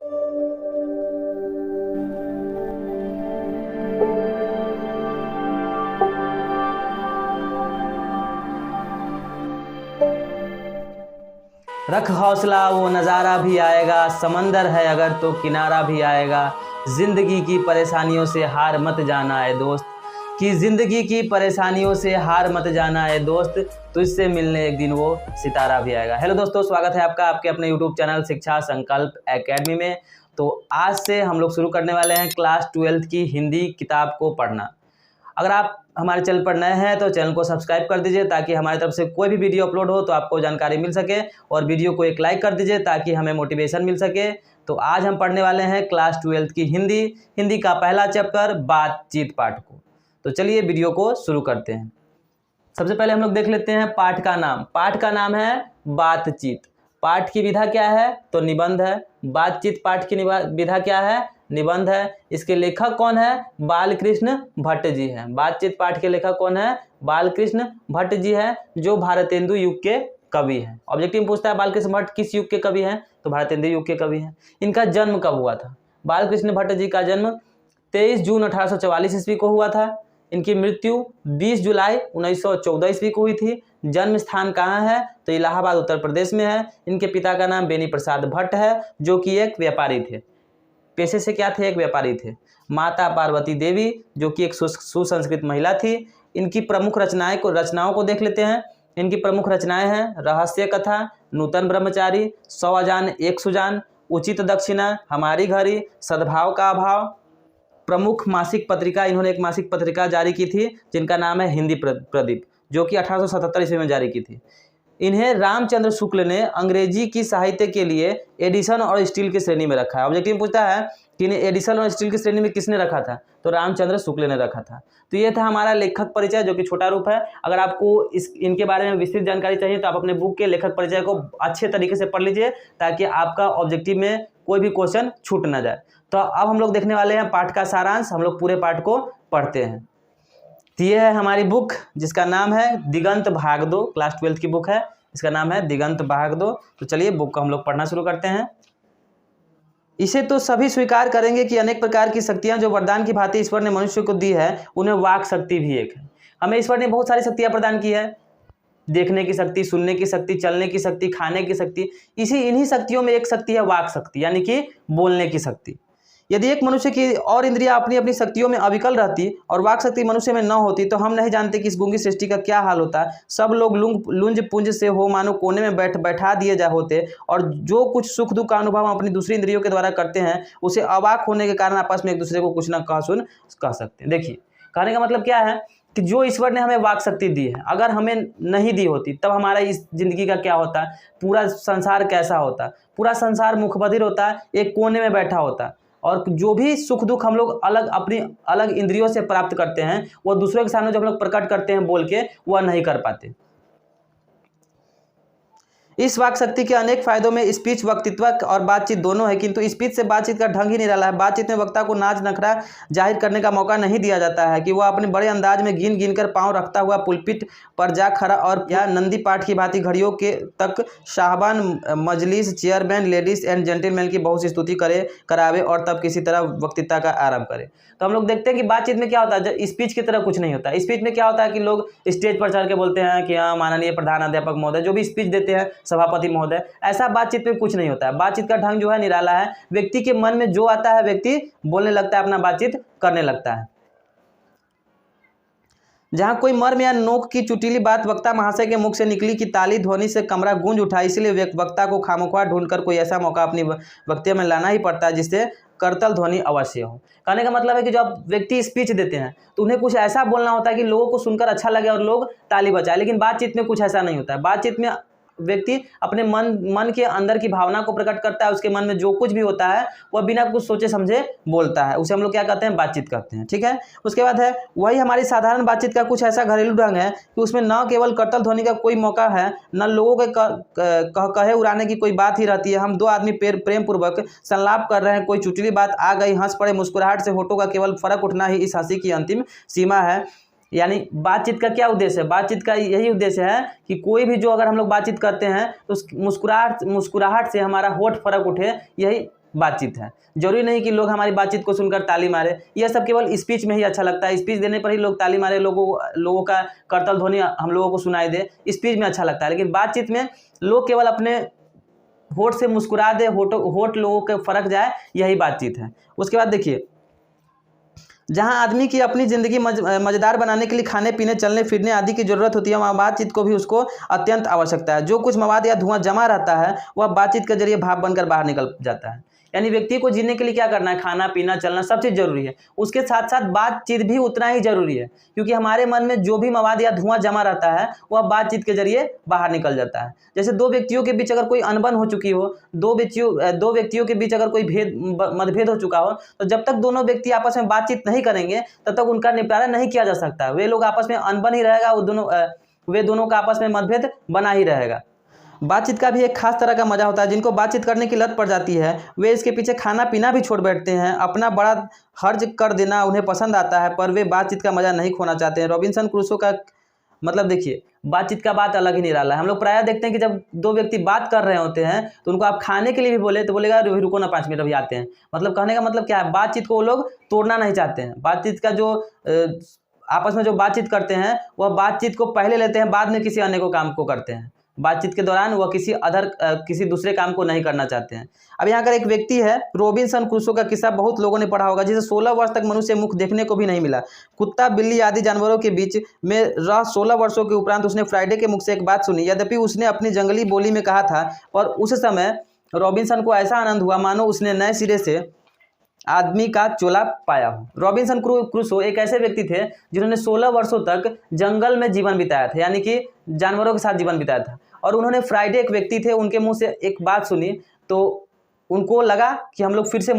रख हौसला, वो नज़ारा भी आएगा, समंदर है अगर तो किनारा भी आएगा। ज़िंदगी की परेशानियों से हार मत जाना है दोस्त, कि ज़िंदगी की परेशानियों से हार मत जाना है दोस्त, तुझसे मिलने एक दिन वो सितारा भी आएगा। हेलो दोस्तों, स्वागत है आपका आपके अपने यूट्यूब चैनल शिक्षा संकल्प एकेडमी में। तो आज से हम लोग शुरू करने वाले हैं क्लास 12th की हिंदी किताब को पढ़ना। अगर आप हमारे चैनल पर नए हैं तो चैनल को सब्सक्राइब कर दीजिए ताकि हमारी तरफ से कोई भी वीडियो अपलोड हो तो आपको जानकारी मिल सके, और वीडियो को एक लाइक कर दीजिए ताकि हमें मोटिवेशन मिल सके। तो आज हम पढ़ने वाले हैं क्लास 12th की हिंदी का पहला चैप्टर बातचीत पाठ को। तो चलिए वीडियो को शुरू करते हैं। सबसे पहले हम लोग देख लेते हैं पाठ का नाम। पाठ का नाम है बातचीत। पाठ की विधा क्या है? तो निबंध है। बातचीत पाठ की विधा क्या है? निबंध है। इसके लेखक कौन है? बालकृष्ण भट्ट जी हैं। बातचीत पाठ के लेखक कौन है? बालकृष्ण भट्ट जी हैं, जो भारतेंदु युग के कवि हैं। ऑब्जेक्टिव में पूछता है बालकृष्ण भट्ट किस युग के कवि हैं? तो भारतेंदु युग के कवि हैं। इनका जन्म कब हुआ था? बालकृष्ण भट्ट जी का जन्म 23 जून 1844 ईस्वी को हुआ था। इनकी मृत्यु 20 जुलाई 1914 ईस्वी को हुई थी। जन्म स्थान कहाँ है? तो इलाहाबाद उत्तर प्रदेश में है। इनके पिता का नाम बेनी प्रसाद भट्ट है, जो कि एक व्यापारी थे। पेशे से क्या थे? एक व्यापारी थे। माता पार्वती देवी, जो कि एक सुसंस्कृत महिला थी। इनकी प्रमुख रचनाओं को देख लेते हैं। इनकी प्रमुख रचनाएं हैं रहस्य कथा, नूतन ब्रह्मचारी, 100 अजान 1 सुजान, उचित दक्षिणा, हमारी घड़ी, सद्भाव का अभाव। प्रमुख मासिक पत्रिका, इन्होंने एक मासिक पत्रिका जारी की थी जिनका नाम है हिंदी प्रदीप, जो कि 1877 ईस्वी में जारी की थी। इन्हें रामचंद्र शुक्ल ने अंग्रेजी की साहित्य के लिए एडिशन और स्टील की श्रेणी में रखा है। ऑब्जेक्टिव में पूछता है कि इन्हें एडिशन और स्टील की श्रेणी में किसने रखा था? तो रामचंद्र शुक्ल ने रखा था। तो ये था हमारा लेखक परिचय, जो कि छोटा रूप है। अगर आपको इनके बारे में विस्तृत जानकारी चाहिए तो आप अपने बुक के लेखक परिचय को अच्छे तरीके से पढ़ लीजिए, ताकि आपका ऑब्जेक्टिव में कोई भी क्वेश्चन छूट ना जाए। तो अब हम लोग देखने वाले हैं पाठ का सारांश। हम लोग पूरे पाठ को पढ़ते हैं। तो ये है हमारी बुक, जिसका नाम है दिगंत भाग 2। क्लास 12th की बुक है, इसका नाम है दिगंत भाग 2। तो चलिए बुक को हम लोग पढ़ना शुरू करते हैं। इसे तो सभी स्वीकार करेंगे कि अनेक प्रकार की शक्तियां जो वरदान की भांति ईश्वर ने मनुष्य को दी है, उन्हें वाक शक्ति भी एक है। हमें ईश्वर ने बहुत सारी शक्तियां प्रदान की है। देखने की शक्ति, सुनने की शक्ति, चलने की शक्ति, खाने की शक्ति। इन्हीं शक्तियों में एक शक्ति है वाक शक्ति, यानी कि बोलने की शक्ति। यदि एक मनुष्य की और इंद्रियां अपनी अपनी शक्तियों में अविकल रहती और वाक शक्ति मनुष्य में न होती, तो हम नहीं जानते कि इस गूंगी सृष्टि का क्या हाल होता। सब लोग लुंज पुंज से हो मानो कोने में बैठा दिए जा होते, और जो कुछ सुख दुख का अनुभव हम अपनी दूसरी इंद्रियों के द्वारा करते हैं, उसे अवाक होने के कारण आपस में एक दूसरे को कुछ न कह सकते हैं। देखिए, कहने का मतलब क्या है कि जो ईश्वर ने हमें वाक शक्ति दी है, अगर हमें नहीं दी होती तब हमारा इस जिंदगी का क्या होता, पूरा संसार कैसा होता। पूरा संसार मुखबधिर होता, एक कोने में बैठा होता, और जो भी सुख दुख हम लोग अपनी अलग इंद्रियों से प्राप्त करते हैं, वो दूसरों के सामने जो हम लोग प्रकट करते हैं बोल के, वह नहीं कर पाते। इस वाक शक्ति के अनेक फायदों में स्पीच, वक्तृत्व और बातचीत दोनों है, किंतु स्पीच से बातचीत का ढंग ही निराला है। बातचीत में वक्ता को नाच नखरा जाहिर करने का मौका नहीं दिया जाता है कि वह अपने बड़े अंदाज में गिन कर पांव रखता हुआ पुलपिट पर जा खड़ा और या नंदी पाठ की भांति घड़ियों के तक साहबान, मजलिस, चेयरमैन, लेडीज एंड जेंटलमैन की बहुत सी स्तुति करावे और तब किसी तरह वक्तृता का आरंभ करे। तो हम लोग देखते हैं कि बातचीत में क्या होता है, स्पीच की तरह कुछ नहीं होता। स्पीच में क्या होता है कि लोग स्टेज पर चढ़ के बोलते हैं कि हाँ माननीय प्रधान अध्यापक महोदय, जो भी स्पीच देते हैं सभापति महोदय, ऐसा बातचीत में कुछ नहीं होता है। बातचीत का ढंग जो है निराला है। व्यक्ति के मन में जो आता है व्यक्ति बोलने लगता है, अपना बातचीत करने लगता है। जहां कोई मर्म या नोक की चुटीली बात वक्ता महाशय के मुख से निकली कि ताली ध्वनि से कमरा गूंज उठा, इसलिए वक्ता को खामोखा ढूंढकर कोई ऐसा मौका अपनी वक्तव्य में लाना ही पड़ता है जिससे करतल ध्वनि अवश्य हो। कहने का मतलब है कि जब व्यक्ति स्पीच देते हैं तो उन्हें कुछ ऐसा बोलना होता है कि लोगों को सुनकर अच्छा लगे और लोग ताली बजाए, लेकिन बातचीत में कुछ ऐसा नहीं होता है। बातचीत में व्यक्ति अपने मन के अंदर की भावना को प्रकट करता है। उसके मन में जो कुछ भी होता है वह बिना कुछ सोचे समझे बोलता है। उसे हम लोग क्या कहते हैं? बातचीत करते हैं। ठीक है। उसके बाद है वही हमारी साधारण बातचीत का कुछ ऐसा घरेलू ढंग है कि उसमें न केवल करतल ध्वनि का कोई मौका है, न लोगों के कहे उड़ाने की कोई बात ही रहती है। हम दो आदमी प्रेम पूर्वक संलाप कर रहे हैं, कोई चुटली बात आ गई, हंस पड़े, मुस्कुराहट से होठों का केवल फर्क उठना ही इस हंसी की अंतिम सीमा है। यानी बातचीत का क्या उद्देश्य है? बातचीत का यही उद्देश्य है कि कोई भी जो अगर हम लोग बातचीत करते हैं तो मुस्कुराहट से हमारा होठ फर्क उठे, यही बातचीत है। जरूरी नहीं कि लोग हमारी बातचीत को सुनकर ताली मारे, यह सब केवल स्पीच में ही अच्छा लगता है। स्पीच देने पर ही लोग ताली मारे, लोगों का करतल ध्वनि हम लोगों को सुनाई दे, स्पीच में अच्छा लगता है। लेकिन बातचीत में लोग केवल अपने होठ से मुस्कुरा दे, होठ लोगों के फर्क जाए, यही बातचीत है। उसके बाद देखिए, जहां आदमी की अपनी ज़िंदगी मज़ेदार बनाने के लिए खाने पीने, चलने फिरने आदि की ज़रूरत होती है, वहाँ बातचीत को भी उसको अत्यंत आवश्यकता है। जो कुछ मवाद या धुआं जमा रहता है वह बातचीत के जरिए भाप बनकर बाहर निकल जाता है। यानी व्यक्ति को जीने के लिए क्या करना है, खाना पीना चलना सब चीज़ जरूरी है, उसके साथ साथ बातचीत भी उतना ही जरूरी है, क्योंकि हमारे मन में जो भी मवाद या धुआं जमा रहता है वह बातचीत के जरिए बाहर निकल जाता है। जैसे दो व्यक्तियों के बीच अगर कोई अनबन हो चुकी हो, दो व्यक्तियों के बीच अगर कोई मतभेद हो चुका हो, तो जब तक दोनों व्यक्ति आपस में बातचीत नहीं करेंगे तब तक उनका निपटारा नहीं किया जा सकता। वे लोग आपस में अनबन ही रहेगा, वे दोनों का आपस में मतभेद बना ही रहेगा। बातचीत का भी एक खास तरह का मजा होता है। जिनको बातचीत करने की लत पड़ जाती है वे इसके पीछे खाना पीना भी छोड़ बैठते हैं। अपना बड़ा खर्च कर देना उन्हें पसंद आता है, पर वे बातचीत का मजा नहीं खोना चाहते हैं। रॉबिन्सन क्रूसो का मतलब देखिए, बातचीत का बात अलग ही निराला है। हम लोग प्रायः देखते हैं कि जब दो व्यक्ति बात कर रहे होते हैं तो उनको आप खाने के लिए भी बोले तो बोलेगा रुको ना 5 मिनट अभी आते हैं। मतलब कहने का मतलब क्या है, बातचीत को वो लोग तोड़ना नहीं चाहते हैं। बातचीत का जो आपस में जो बातचीत करते हैं वह बातचीत को पहले लेते हैं, बाद में किसी अन्य को काम को करते हैं। बातचीत के दौरान वह किसी दूसरे काम को नहीं करना चाहते हैं। अब यहाँ पर एक व्यक्ति है, रॉबिन्सन क्रूसो का किस्सा बहुत लोगों ने पढ़ा होगा, जिसे 16 वर्ष तक मनुष्य मुख देखने को भी नहीं मिला। कुत्ता बिल्ली आदि जानवरों के बीच में रह 16 वर्षों के उपरांत उसने फ्राइडे के मुख से एक बात सुनी। यद्यपि उसने अपनी जंगली बोली में कहा था, पर उस समय रॉबिन्सन को ऐसा आनंद हुआ मानो उसने नए सिरे से आदमी का चोला पाया हो। रॉबिन्सन क्रूसो एक ऐसे व्यक्ति थे जिन्होंने 16 वर्षों तक जंगल में जीवन बिताया था, यानी कि जानवरों के साथ जीवन बिताया था। और उन्होंने फ्राइडे एक व्यक्ति थे, उनके मुंह से एक बात सुनी तो उनको लगा कि हमने फिर से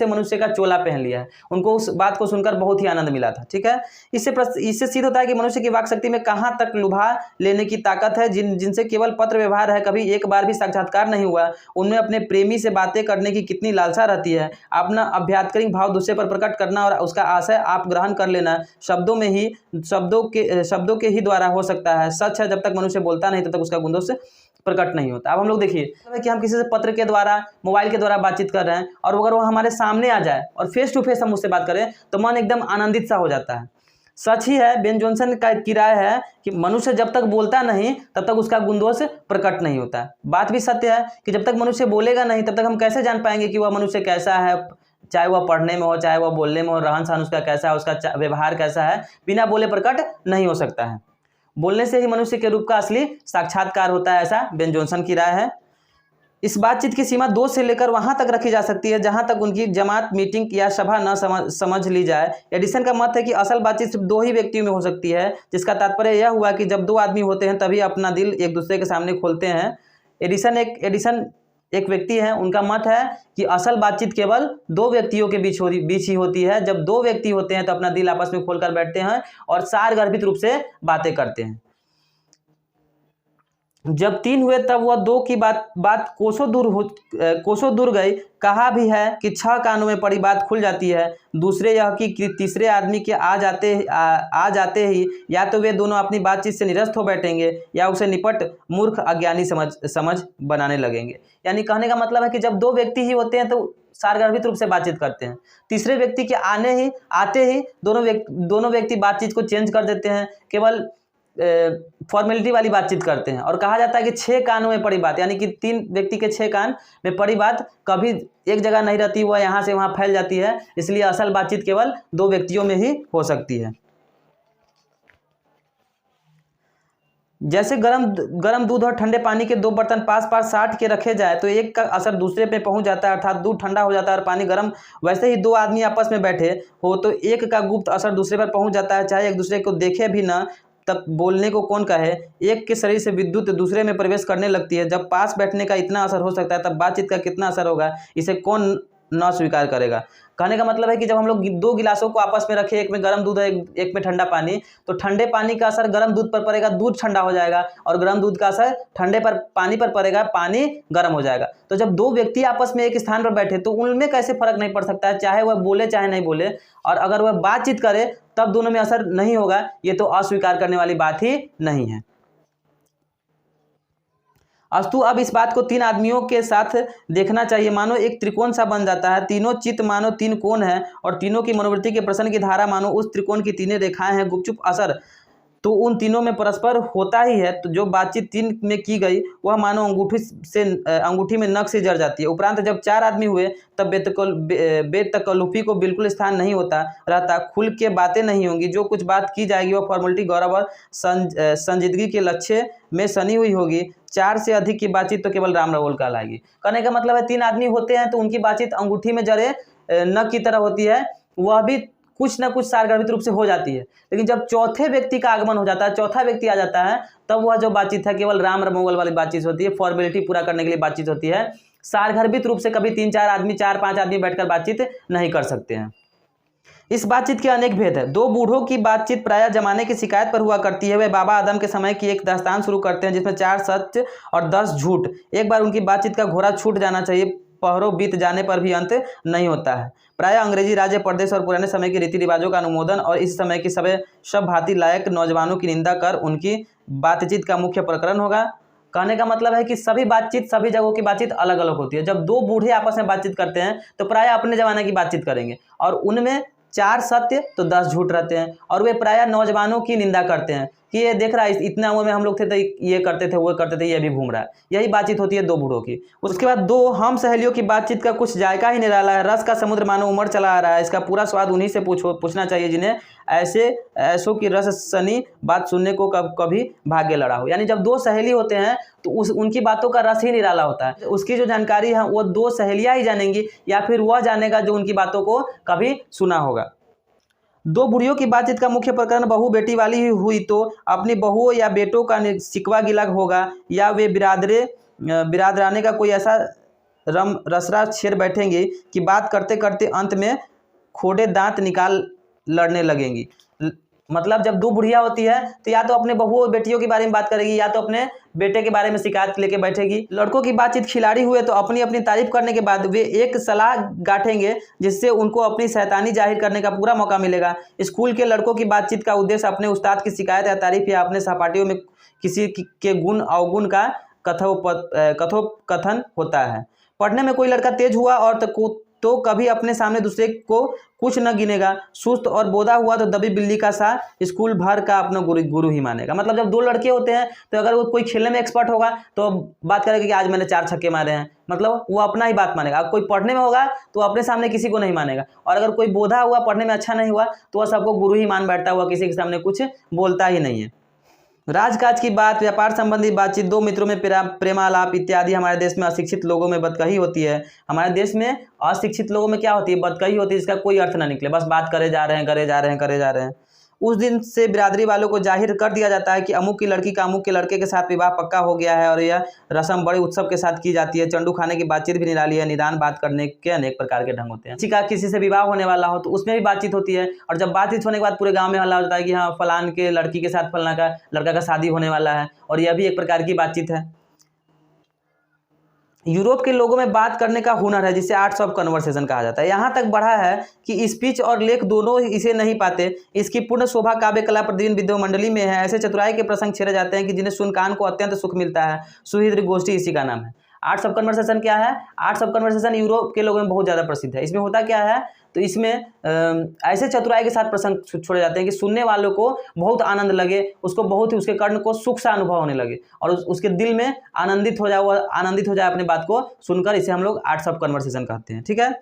मनुष्य का चोला पहन लिया है। उनको उस बात को सुनकर बहुत ही आनंद मिला था। ठीक है, इससे सिद्ध होता है कि मनुष्य की वाक शक्ति में कहाँ तक लुभा लेने की ताकत है। जिनसे केवल पत्र व्यवहार है, कभी एक बार भी साक्षात्कार नहीं हुआ, उनमें अपने प्रेमी से बातें करने की कितनी लालसा रहती है। अपना अभ्यात्करिक भाव दूसरे पर प्रकट करना और उसका आशय आप ग्रहण कर लेना शब्दों के ही द्वारा हो सकता है। सच है, जब तक मनुष्य बोलता नहीं तब तक उसका गुणदोष प्रकट नहीं होता। अब हम लोग देखिए कि हम किसी से पत्र के द्वारा, मोबाइल के द्वारा बातचीत कर रहे हैं और अगर वो हमारे सामने आ जाए और फेस टू फेस हम उससे बात करें तो मन एकदम आनंदित सा हो जाता है। सच ही है, बेन जॉनसन की राय है कि मनुष्य जब तक बोलता नहीं तब तक उसका गुणदोष प्रकट नहीं होता। बात भी सत्य है कि जब तक मनुष्य बोलेगा नहीं तब तक हम कैसे जान पाएंगे कि वह मनुष्य कैसा है, चाहे वह पढ़ने में हो, चाहे वह बोलने में हो, रहन सहन उसका कैसा है, उसका व्यवहार कैसा है, बिना बोले प्रकट नहीं हो सकता है। बोलने से ही मनुष्य के रूप का असली साक्षात्कार होता है, ऐसा बेन जॉनसन की राय है। इस बातचीत की सीमा 2 से लेकर वहां तक रखी जा सकती है जहां तक उनकी जमात, मीटिंग या सभा न समझ ली जाए। एडिसन का मत है कि असल बातचीत सिर्फ 2 ही व्यक्तियों में हो सकती है, जिसका तात्पर्य यह हुआ कि जब 2 आदमी होते हैं तभी अपना दिल एक दूसरे के सामने खोलते हैं। एडिसन एक व्यक्ति है, उनका मत है कि असल बातचीत केवल 2 व्यक्तियों के बीच ही होती है। जब 2 व्यक्ति होते हैं तो अपना दिल आपस में खोलकर बैठते हैं और सारगर्भित रूप से बातें करते हैं। जब 3 हुए तब वह 2 की बात कोसों दूर गई। कहा भी है कि 6 कानों में पड़ी बात खुल जाती है। दूसरे यह कि तीसरे आदमी के आ जाते ही या तो वे दोनों अपनी बातचीत से निरस्त हो बैठेंगे या उसे निपट मूर्ख अज्ञानी समझ बनाने लगेंगे। यानी कहने का मतलब है कि जब 2 व्यक्ति ही होते हैं तो सारगर्भित रूप से बातचीत करते हैं। तीसरे व्यक्ति के आते ही दोनों व्यक्ति बातचीत को चेंज कर देते हैं, केवल फॉर्मेलिटी वाली बातचीत करते हैं। और कहा जाता है कि 6 कानों में पड़ी बात, यानी कि 3 व्यक्ति के 6 कान में पड़ी बात कभी एक जगह नहीं रहती, वह यहाँ से वहाँ फैल जाती है। इसलिए असल बातचीत केवल 2 व्यक्तियों में ही हो सकती है। जैसे गरम दूध और ठंडे पानी के 2 बर्तन पास पास साट के रखे जाए तो एक का असर दूसरे पे पहुंच जाता है, अर्थात दूध ठंडा हो जाता है और पानी गर्म। वैसे ही 2 आदमी आपस में बैठे हो तो एक का गुप्त असर दूसरे पर पहुंच जाता है, चाहे एक दूसरे को देखे भी ना, तब बोलने को कौन कहे। एक के शरीर से विद्युत दूसरे में प्रवेश करने लगती है। जब पास बैठने का इतना असर हो सकता है तब बातचीत का कितना असर होगा, इसे कौन न स्वीकार करेगा। कहने का मतलब है कि जब हम लोग 2 गिलासों को आपस में रखें, एक में गर्म दूध है एक में ठंडा पानी, तो ठंडे पानी का असर गर्म दूध पर पड़ेगा, दूध ठंडा हो जाएगा, और गर्म दूध का असर ठंडे पर पानी पर पड़ेगा, पानी गर्म हो जाएगा। तो जब 2 व्यक्ति आपस में एक स्थान पर बैठे तो उनमें कैसे फर्क नहीं पड़ सकता है, चाहे वह बोले चाहे नहीं बोले। और अगर वह बातचीत करे तब दोनों में असर नहीं होगा, ये तो अस्वीकार करने वाली बात ही नहीं है। अस्तु अब इस बात को तीन आदमियों के साथ देखना चाहिए। मानो एक त्रिकोण सा बन जाता है, तीनों चित्त मानो तीन कोण है और तीनों की मनोवृत्ति के प्रश्न की धारा मानो उस त्रिकोण की तीनों रेखाएं हैं। गुपचुप असर तो उन तीनों में परस्पर होता ही है। तो जो बातचीत तीन में की गई वह मानो अंगूठी में नख से जड़ जाती है। उपरांत जब चार आदमी हुए तब बेतकल्लुफी को बिल्कुल स्थान नहीं होता रहता, खुल के बातें नहीं होंगी। जो कुछ बात की जाएगी वह फॉर्मेलिटी, गौरव और संजीदगी के लक्ष्य में सनी हुई होगी। चार से अधिक की बातचीत तो केवल राम रवोल कहलाएगी। कहने का मतलब है तीन आदमी होते हैं तो उनकी बातचीत अंगूठी में जड़े नख की तरह होती है, वह भी कुछ ना कुछ सारगर्भित रूप से हो जाती है। लेकिन जब चौथे व्यक्ति का आगमन हो जाता है, चौथा व्यक्ति आ जाता है, तब वह जो बातचीत है केवल राम रमोगल वाली बातचीत होती है, फॉर्मेलिटी पूरा करने के लिए बातचीत होती है। सारगर्भित रूप से कभी तीन चार आदमी, चार पांच आदमी बैठकर बातचीत नहीं कर सकते हैं। इस बातचीत के अनेक भेद है। दो बूढ़ों की बातचीत प्रायः जमाने की शिकायत पर हुआ करती है। वे बाबा आदम के समय की एक दास्तान शुरू करते हैं जिसमें 4 सत्य और 10 झूठ। एक बार उनकी बातचीत का घोड़ा छूट जाना चाहिए, पहरों बीत जाने पर भी अंत नहीं होता है। प्रायः अंग्रेजी राज्य प्रदेश और पुराने समय के रीति रिवाजों का अनुमोदन और इस समय की सब भांति लायक नौजवानों की निंदा कर उनकी बातचीत का मुख्य प्रकरण होगा। कहने का मतलब है कि सभी बातचीत, सभी जगहों की बातचीत अलग अलग होती है। जब दो बूढ़े आपस में बातचीत करते हैं तो प्रायः अपने जमाने की बातचीत करेंगे और उनमें 4 सत्य तो 10 झूठ रहते हैं और वे प्रायः नौजवानों की निंदा करते हैं कि ये देख रहा है इतना उम्र में हम लोग थे तो ये करते थे वो करते थे, ये भी घूम रहा है। यही बातचीत होती है दो बूढ़ों की। उसके बाद दो हम सहेलियों की बातचीत का कुछ जायका ही निराला है। रस का समुद्र मानो उमड़ चला आ रहा है। इसका पूरा स्वाद उन्हीं से पूछना चाहिए जिन्हें ऐसों की रस सनी बात सुनने को कभी भाग्य लड़ा हो। यानी जब दो सहेली होते हैं तो उनकी बातों का रस ही निराला होता है। उसकी जो जानकारी है वो दो सहेलियां ही जानेंगी या फिर वह जानेगा जो उनकी बातों को कभी सुना होगा। दो बुढ़ियों की बातचीत का मुख्य प्रकरण बहू बेटी वाली ही हुई तो अपनी बहुओं या बेटों का शिकवा गिला होगा या वे बिरादराने का कोई ऐसा रसरा छेड़ बैठेंगे कि बात करते करते अंत में खोड़े दांत निकाल लड़ने लगेंगी। मतलब जब दो बुढ़िया होती है तो या तो अपने बहुओं बेटियों के बारे में बात करेगी या तो अपने बेटे के बारे में शिकायत लेके बैठेगी। लड़कों की बातचीत खिलाड़ी हुए तो अपनी अपनी तारीफ करने के बाद वे एक सलाह गांठेंगे जिससे उनको अपनी शैतानी जाहिर करने का पूरा मौका मिलेगा। स्कूल के लड़कों की बातचीत का उद्देश्य अपने उस्ताद की शिकायत या तारीफ या अपने सहपाठियों में किसी के गुण अवगुण का कथोपकथन होता है। पढ़ने में कोई लड़का तेज हुआ और तो कभी अपने सामने दूसरे को कुछ न गिनेगा। सुस्त और बोधा हुआ तो दबी बिल्ली का सा स्कूल भर का अपना गुरु ही मानेगा। मतलब जब दो लड़के होते हैं तो अगर वो कोई खेलने में एक्सपर्ट होगा तो बात करेगा कि आज मैंने 4 छक्के मारे हैं, मतलब वो अपना ही बात मानेगा। अब कोई पढ़ने में होगा तो अपने सामने किसी को नहीं मानेगा। और अगर कोई बोधा हुआ, पढ़ने में अच्छा नहीं हुआ तो वह सबको गुरु ही मान बैठता हुआ, किसी के सामने कुछ बोलता ही नहीं है। राजकाज की बात, व्यापार संबंधी बातचीत, दो मित्रों में प्रेमालाप इत्यादि हमारे देश में अशिक्षित लोगों में बदकही होती है। हमारे देश में अशिक्षित लोगों में क्या होती है? बदकही होती है, जिसका कोई अर्थ ना निकले, बस बात करे जा रहे हैं। उस दिन से बिरादरी वालों को जाहिर कर दिया जाता है कि अमुक की लड़की का अमुक के लड़के के साथ विवाह पक्का हो गया है और यह रस्म बड़े उत्सव के साथ की जाती है। चंडू खाने की बातचीत भी निराली है। निदान बात करने के अनेक प्रकार के ढंग होते हैं। किसी से विवाह होने वाला हो तो उसमें भी बातचीत होती है और जब बातचीत होने के बाद पूरे गाँव में हल्ला हो जाता है कि हाँ फलान के लड़की के साथ फलाना का लड़का का शादी होने वाला है, और यह भी एक प्रकार की बातचीत है। यूरोप के लोगों में बात करने का हुनर है जिसे आर्ट्स ऑफ कन्वर्सेशन कहा जाता है। यहाँ तक बढ़ा है कि स्पीच और लेख दोनों इसे नहीं पाते। इसकी पूर्ण शोभा काव्य कला प्रतिदिन विद्या मंडली में है। ऐसे चतुराई के प्रसंग छेड़े जाते हैं कि जिन्हें सुन कान को अत्यंत सुख मिलता है। सुहृद गोष्ठी इसी का नाम है। आर्ट्स ऑफ कन्वर्सेशन क्या है? आर्ट्स ऑफ कन्वर्सेशन यूरोप के लोगों में बहुत ज़्यादा प्रसिद्ध है। इसमें होता क्या है तो इसमें ऐसे चतुराई के साथ प्रसंग छोड़े जाते हैं कि सुनने वालों को बहुत आनंद लगे, उसको बहुत ही उसके कर्ण को सुख सा अनुभव होने लगे और उसके दिल में आनंदित हो जाए अपनी बात को सुनकर। इसे हम लोग आर्ट्स ऑफ कन्वर्सेशन कहते हैं। ठीक है।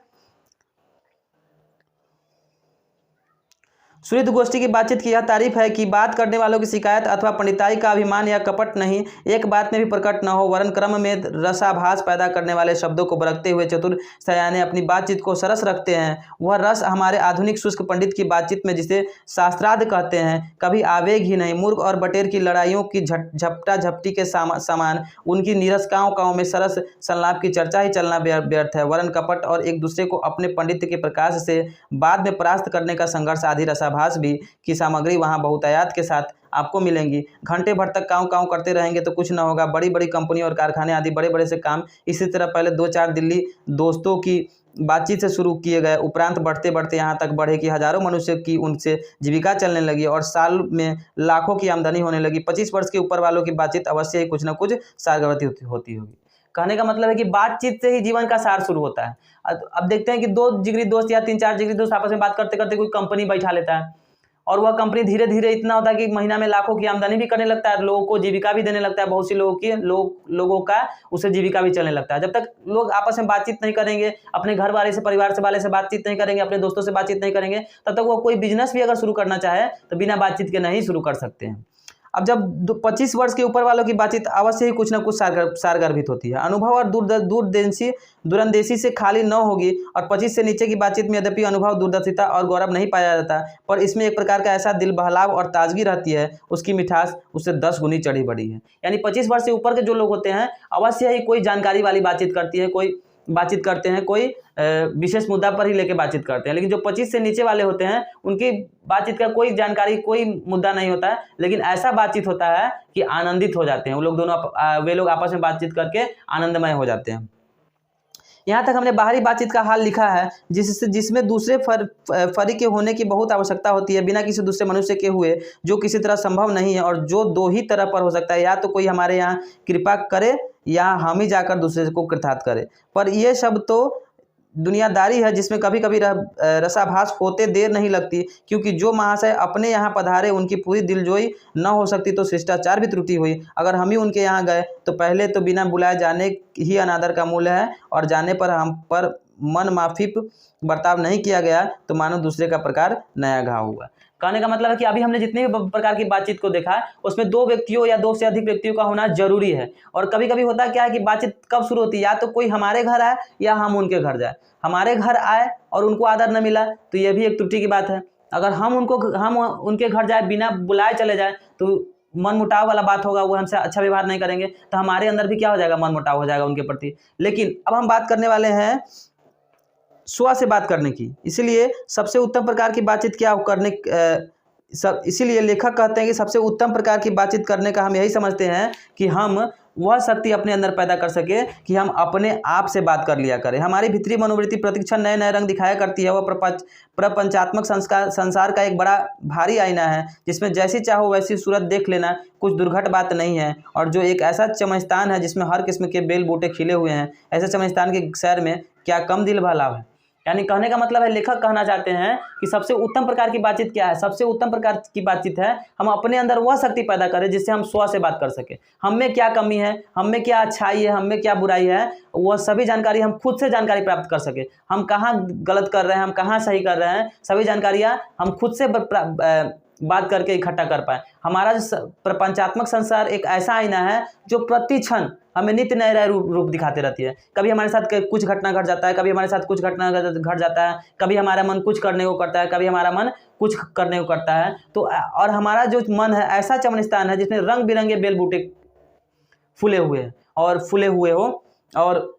सुहृद गोष्ठी की बातचीत की यह तारीफ है कि बात करने वालों की शिकायत अथवा पंडिताई का अभिमान या कपट नहीं, एक बात में भी प्रकट न हो, वरन क्रम में रसाभास पैदा करने वाले शब्दों को बरतते हुए चतुर सयाने अपनी बातचीत को सरस रखते हैं। वह रस हमारे आधुनिक शुष्क पंडित की बातचीत में, जिसे शास्त्रार्थ कहते हैं, कभी आवेग ही नहीं। मूर्ख और बटेर की लड़ाइयों की झपटा झपटी के समान उनकी नीरस काँव में सरस संलाप की चर्चा ही चलना व्यर्थ है, वरन कपट और एक दूसरे को अपने पंडित के प्रकाश से बाद में परास्त करने का संघर्ष आदि रसा विरोधाभास भी की सामग्री वहाँ बहुतायत के साथ आपको मिलेंगी। घंटे भर तक काँव करते रहेंगे तो कुछ ना होगा। बड़ी बड़ी कंपनी और कारखाने आदि बड़े बड़े से काम इसी तरह पहले 2-4 दिल्ली दोस्तों की बातचीत से शुरू किए गए, उपरांत बढ़ते बढ़ते यहाँ तक बढ़े कि हजारों मनुष्य की उनसे जीविका चलने लगी और साल में लाखों की आमदनी होने लगी। 25 वर्ष के ऊपर वालों की बातचीत अवश्य ही कुछ न कुछ सारगर्भवती होती होगी। कहने का मतलब है कि बातचीत से ही जीवन का सार शुरू होता है। अब देखते हैं कि 2 जिगरी दोस्त या 3-4 जिगरी दोस्त आपस में बात करते करते कोई कंपनी बैठा लेता है और वह कंपनी धीरे धीरे इतना होता है कि महीना में लाखों की आमदनी भी करने लगता है, लोगों को जीविका भी देने लगता है, बहुत सी लोगों का उससे जीविका भी चलने लगता है। जब तक लोग आपस में बातचीत नहीं करेंगे, अपने घर वाले से, परिवार से वाले से बातचीत नहीं करेंगे, अपने दोस्तों से बातचीत नहीं करेंगे, तब तक वो कोई बिजनेस भी अगर शुरू करना चाहे तो बिना बातचीत के नहीं शुरू कर सकते हैं। अब जब 25 वर्ष के ऊपर वालों की बातचीत अवश्य ही कुछ न कुछ सारगर्भित होती है। अनुभव और दूरंदेशी से खाली न होगी और 25 से नीचे की बातचीत में यद्यपि अनुभव, दूरदर्शिता और गौरव नहीं पाया जाता, पर इसमें एक प्रकार का ऐसा दिल बहलाव और ताजगी रहती है, उसकी मिठास उससे 10 गुनी चढ़ी बढ़ी है। यानी 25 वर्ष से ऊपर के जो लोग होते हैं अवश्य ही कोई जानकारी वाली बातचीत करते हैं, कोई विशेष मुद्दा पर ही लेके बातचीत करते हैं। लेकिन जो 25 से नीचे वाले होते हैं उनकी बातचीत का कोई जानकारी, कोई मुद्दा नहीं होता है, लेकिन ऐसा बातचीत होता है कि आनंदित हो जाते हैं वे लोग आपस में बातचीत करके आनंदमय हो जाते हैं। यहाँ तक हमने बाहरी बातचीत का हाल लिखा है जिसमें दूसरे फरी के होने की बहुत आवश्यकता होती है, बिना किसी दूसरे मनुष्य के हुए जो किसी तरह संभव नहीं है और जो 2 ही तरह पर हो सकता है, या तो कोई हमारे यहाँ कृपा करे या हम ही जाकर दूसरे को कृतार्थ करे। पर ये सब तो दुनियादारी है जिसमें कभी कभी रसाभास होते देर नहीं लगती, क्योंकि जो महाशय अपने यहाँ पधारे उनकी पूरी दिलजोई न हो सकती तो शिष्टाचार भी त्रुटि हुई। अगर हम ही उनके यहाँ गए तो पहले तो बिना बुलाए जाने ही अनादर का मूल्य है, और जाने पर हम पर मन माफिक बर्ताव नहीं किया गया तो मानो दूसरे का प्रकार नया घाव हुआ। कहने का मतलब है कि अभी हमने जितने भी प्रकार की बातचीत को देखा उसमें 2 व्यक्तियों या 2 से अधिक व्यक्तियों का होना जरूरी है। और कभी कभी होता क्या है कि बातचीत कब शुरू होती है, या तो कोई हमारे घर आए या हम उनके घर जाए। हमारे घर आए और उनको आदर न मिला तो यह भी एक त्रुटि की बात है। अगर हम उनके घर जाए बिना बुलाए चले जाए तो मन मुटाव वाला बात होगा, वो हमसे अच्छा व्यवहार नहीं करेंगे तो हमारे अंदर भी क्या हो जाएगा, मन मुटाव हो जाएगा उनके प्रति। लेकिन अब हम बात करने वाले हैं स्व से बात करने की। इसीलिए सबसे उत्तम प्रकार की बातचीत इसीलिए लेखक कहते हैं कि सबसे उत्तम प्रकार की बातचीत करने का हम यही समझते हैं कि हम वह शक्ति अपने अंदर पैदा कर सके कि हम अपने आप से बात कर लिया करें। हमारी भीतरी मनोवृत्ति प्रतिक्षण नए नए रंग दिखाया करती है। वह प्रपंचात्मक संसार का एक बड़ा भारी आईना है जिसमें जैसी चाहो वैसी सूरत देख लेना कुछ दुर्घट बात नहीं है, और जो एक ऐसा चमनस्थान है जिसमें हर किस्म के बेल बूटे खिले हुए हैं, ऐसे चमनस्थान के सैर में क्या कम दिल बहलाव है। यानी कहने का मतलब है, लेखक कहना चाहते हैं कि सबसे उत्तम प्रकार की बातचीत क्या है। सबसे उत्तम प्रकार की बातचीत है हम अपने अंदर वह शक्ति पैदा करें जिससे हम स्व से बात कर सके। हम में क्या कमी है, हम में क्या अच्छाई है, हम में क्या बुराई है, वह सभी जानकारी हम खुद से जानकारी प्राप्त कर सके। हम कहाँ गलत कर रहे हैं, हम कहाँ सही कर रहे हैं, सभी जानकारियाँ हम खुद से बात करके इकट्ठा कर पाए। हमारा जो प्रपंचात्मक संसार एक ऐसा आईना है जो प्रति क्षण हमें नित्य नए नए रूप दिखाते रहती है। कभी हमारे साथ कुछ घटना घट जाता है, कभी हमारे साथ कुछ घटना घट जाता है, कभी हमारा मन कुछ करने को करता है, कभी हमारा मन कुछ करने को करता है। तो और हमारा जो मन है ऐसा चमनस्थान है जिसमें रंग बिरंगे बेल बूटे फूले हुए हो, और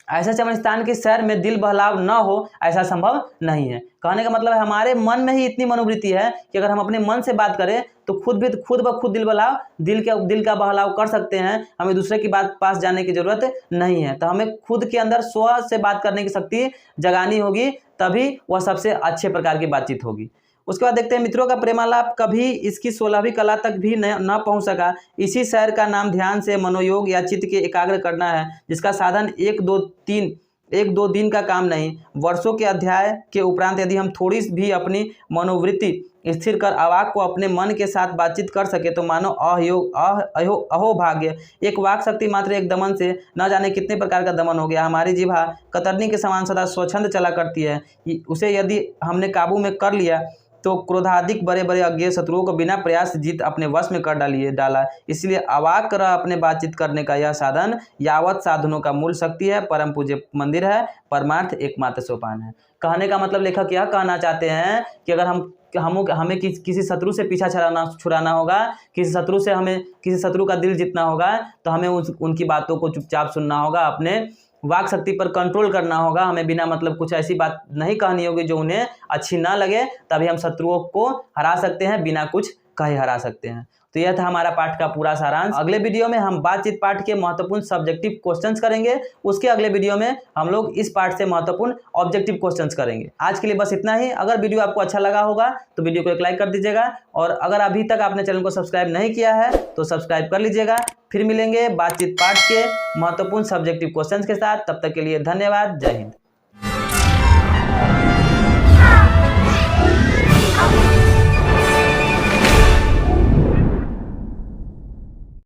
ऐसा चमनस्थान के सैर में दिल बहलाव न हो ऐसा संभव नहीं है। कहने का मतलब है हमारे मन में ही इतनी मनोवृत्ति है कि अगर हम अपने मन से बात करें तो खुद ब खुद दिल का बहलाव कर सकते हैं। हमें दूसरे की बात पास जाने की जरूरत नहीं है। तो हमें खुद के अंदर स्व से बात करने की शक्ति जगानी होगी, तभी वह सबसे अच्छे प्रकार की बातचीत होगी। उसके बाद देखते हैं मित्रों का प्रेमालाप कभी इसकी 16वीं कला तक भी न पहुंच सका। इसी सैर का नाम ध्यान से मनोयोग या चित्त के एकाग्र करना है, जिसका साधन एक दो दिन का काम नहीं, वर्षों के अध्याय के उपरांत यदि हम थोड़ी भी अपनी मनोवृत्ति स्थिर कर अवाक को अपने मन के साथ बातचीत कर सके तो मानो अहोभाग्य। एक वाक शक्ति मात्र एक दमन से न जाने कितने प्रकार का दमन हो गया। हमारी जिह्वा कतरनी के समान सदा स्वच्छंद चला करती है। उसे यदि हमने काबू में कर लिया तो क्रोधाधिक बड़े बड़े अज्ञेय शत्रुओं को बिना प्रयास जीत अपने वश में कर डाला। इसलिए अवाक रह अपने बातचीत करने का यह साधन यावत साधनों का मूल शक्ति है, परम पूज्य मंदिर है, परमार्थ एकमात्र सोपान है। कहने का मतलब लेखक यह कहना चाहते हैं कि अगर हमें किसी शत्रु से पीछा छुड़ाना होगा, किसी शत्रु का दिल जीतना होगा, तो हमें उनकी बातों को चुपचाप सुनना होगा, अपने वाक शक्ति पर कंट्रोल करना होगा। हमें बिना मतलब कुछ ऐसी बात नहीं कहनी होगी जो उन्हें अच्छी ना लगे, तभी हम शत्रुओं को हरा सकते हैं, बिना कुछ कहे हरा सकते हैं। तो यह था हमारा पाठ का पूरा सारांश। अगले वीडियो में हम बातचीत पाठ के महत्वपूर्ण सब्जेक्टिव क्वेश्चंस करेंगे। उसके अगले वीडियो में हम लोग इस पाठ से महत्वपूर्ण ऑब्जेक्टिव क्वेश्चंस करेंगे। आज के लिए बस इतना ही। अगर वीडियो आपको अच्छा लगा होगा तो वीडियो को एक लाइक कर दीजिएगा, और अगर अभी तक आपने चैनल को सब्सक्राइब नहीं किया है तो सब्सक्राइब कर लीजिएगा। फिर मिलेंगे बातचीत पाठ के महत्वपूर्ण सब्जेक्टिव क्वेश्चंस के साथ। तब तक के लिए धन्यवाद। जय हिंद।